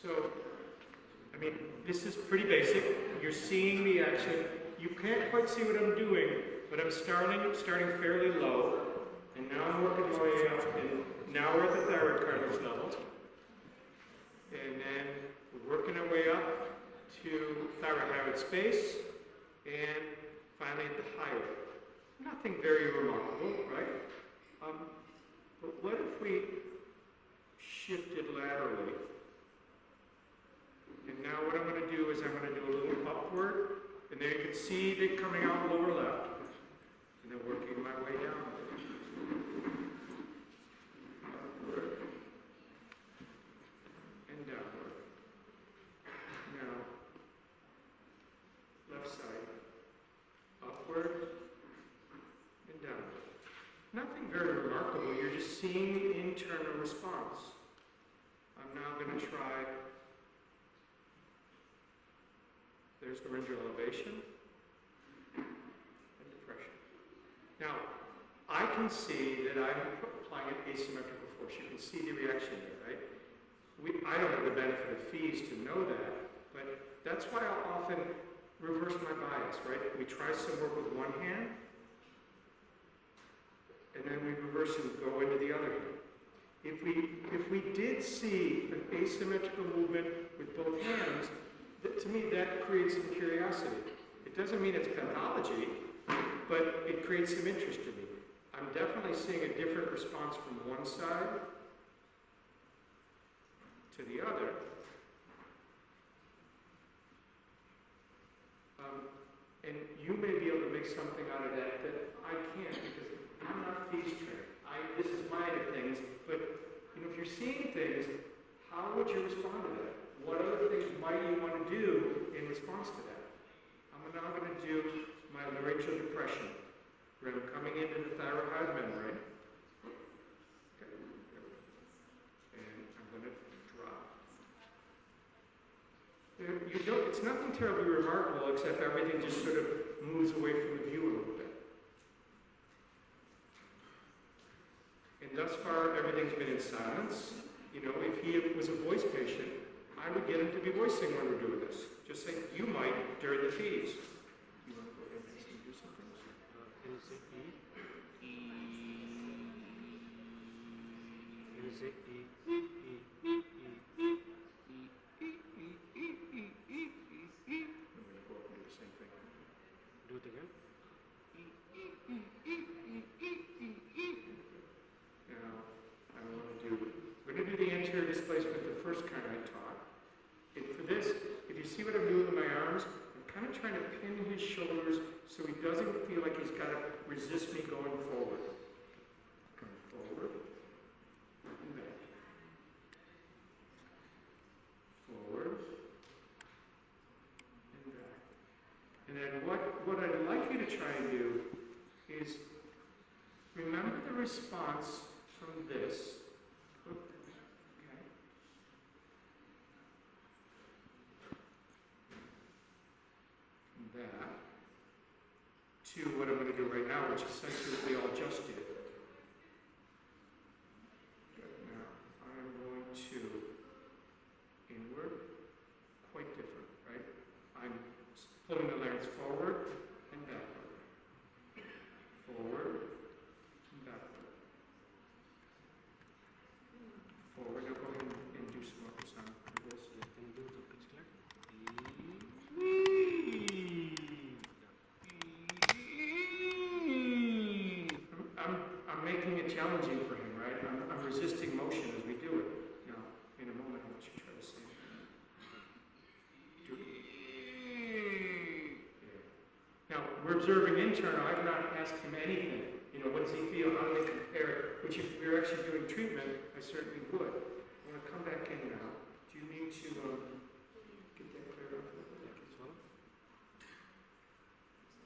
So, I mean, this is pretty basic. You're seeing the action. You can't quite see what I'm doing, but I'm starting fairly low, and now I'm working my way up, and now we're at the thyroid cartilage level. And then we're working our way up to thyroid space, and finally at the hyoid. Nothing very remarkable, right? But what if we shifted laterally? And now what I'm going to do is I'm going to do a little upward, and then you can see it coming out lower left, and then working my way down. Upward and downward. Now, left side, upward and downward. Nothing very remarkable, you're just seeing the internal response. I'm now going to try. There's the laryngeal elevation and depression. Now, I can see that I'm applying an asymmetrical force. You can see the reaction there, right? I don't have the benefit of fees to know that, but that's why I'll often reverse my bias, right? We try some work with one hand, and then we reverse and go into the other hand. If we did see an asymmetrical movement with both hands, to me, that creates some curiosity. It doesn't mean it's pathology, but it creates some interest in me. I'm definitely seeing a different response from one side to the other. And you may be able to make something out of that I can't, because I'm not fees trained. This is my things, but if you're seeing things, how would you respond to that? What other things might you want to do in response to that? I'm now going to do my laryngeal depression, where I'm coming into the thyroid membrane. Okay. And I'm going to drop. It's nothing terribly remarkable, except everything just sort of moves away from the view a little bit. And thus far, everything's been in silence. If he was a voice patient, I would get him to be voicing when we're doing this, just like you might during the fees. You want to go ahead and do something? Can you say E? Can you say E? I'm going to go up and do the same thing. Do it again. Now, we're going to do the anterior displacement, the first kind I taught. And for this, if you see what I'm doing with my arms, I'm kind of trying to pin his shoulders so he doesn't feel like he's got to resist me going forward. Going forward and back. Forward and back. And then what I'd like you to try and do is remember the response from this. That to what I'm going to do right now, which is essentially what we all just did. Good. Now, I'm going to inward, quite different, right? I'm pulling the larynx forward and backward. Forward and backward. Forward. Now go ahead and do some more sound for this. Can you do the pitch clef? I'm making it challenging for him, right? I'm resisting motion as we do it. Now, in a moment, I'll let you try to say it. Now, we're observing internal. I've not asked him anything. What does he feel? How do they compare? Which, if we were actually doing treatment, I certainly would. I want to come back in now. Do you need to get that cleared up? Swallow.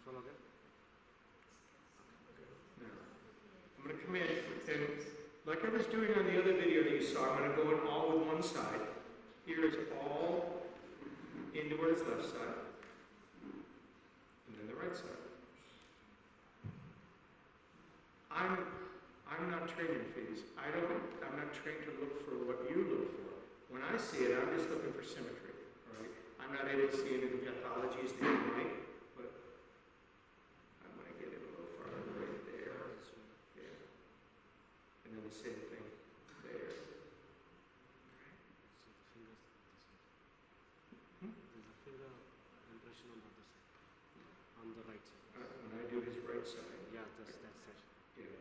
Swallow again. Now, I'm going to come in, and like I was doing on the other video that you saw, I'm going to go in all with one side. Here is all into where it's left side, and then the right side. I'm not trained in fees. I'm not trained to look for what you look for. When I see it, I'm just looking for symmetry, right? I'm not able to see any of the pathologies that you might, but I'm going to get it a little farther right there. Yeah. And then the same thing there. So fingers. There's a finger impression on the other side, on the right side. When I do his right side. Yeah, that's it. Yeah.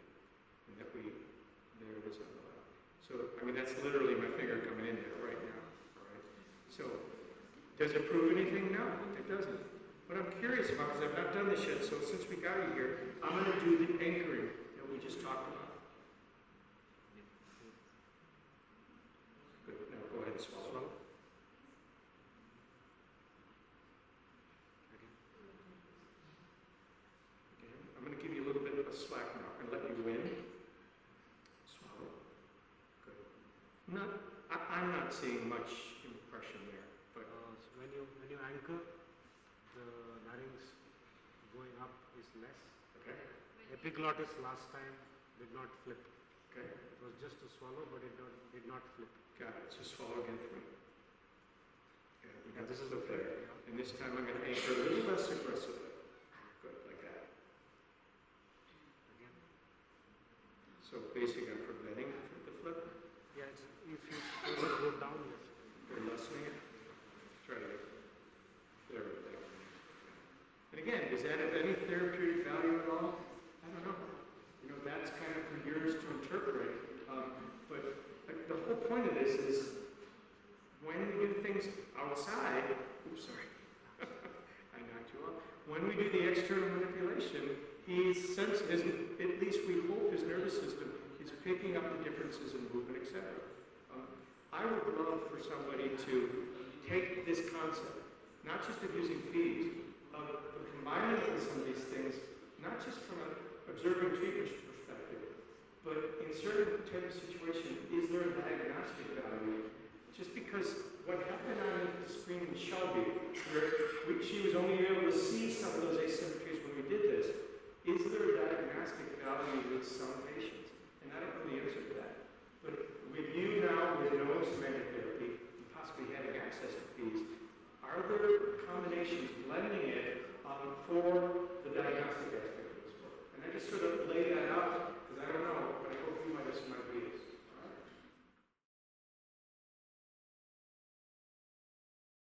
And that there it is on the left. So, I mean, that's literally my finger coming in there right now. Right? So, does it prove anything? No, it doesn't. What I'm curious about, because I've not done this yet, so since we got you here, I'm going to do the anchoring that we just talked about. Good. Now go ahead and swallow. Swallow. Again. Again. I'm going to give you a little bit of a slack now. I'm going to let you win. Swallow. Good. I'm not seeing much impression there, but So when you anchor, the larynx going up is less. okay. Epiglottis last time did not flip. Okay. It was just to swallow, but it did not flip. Got it. So swallow again for me. Okay. We got This is flip the flip. there. And this time I'm going to anchor a little less aggressively. Good, like that. Again. So basically I'm preventing the flip. Yeah, if you go down, yes. Or lessening it. Try to get there we go. And again, does that have any therapeutic value at all? I don't know. You know, that's kind of for yours to interpret. But the whole point of this is when we do things outside, oops, sorry, I knocked you off. When we do the external manipulation, he's sensitive, at least we hope his nervous system is picking up the differences in movement, etc. I would love for somebody to take this concept, not just of using feet, of combining it with some of these things, not just from an observing treatment perspective, but in certain type of situation, is there a diagnostic value? Just because what happened on the screen in Shelby, where she was only able to see some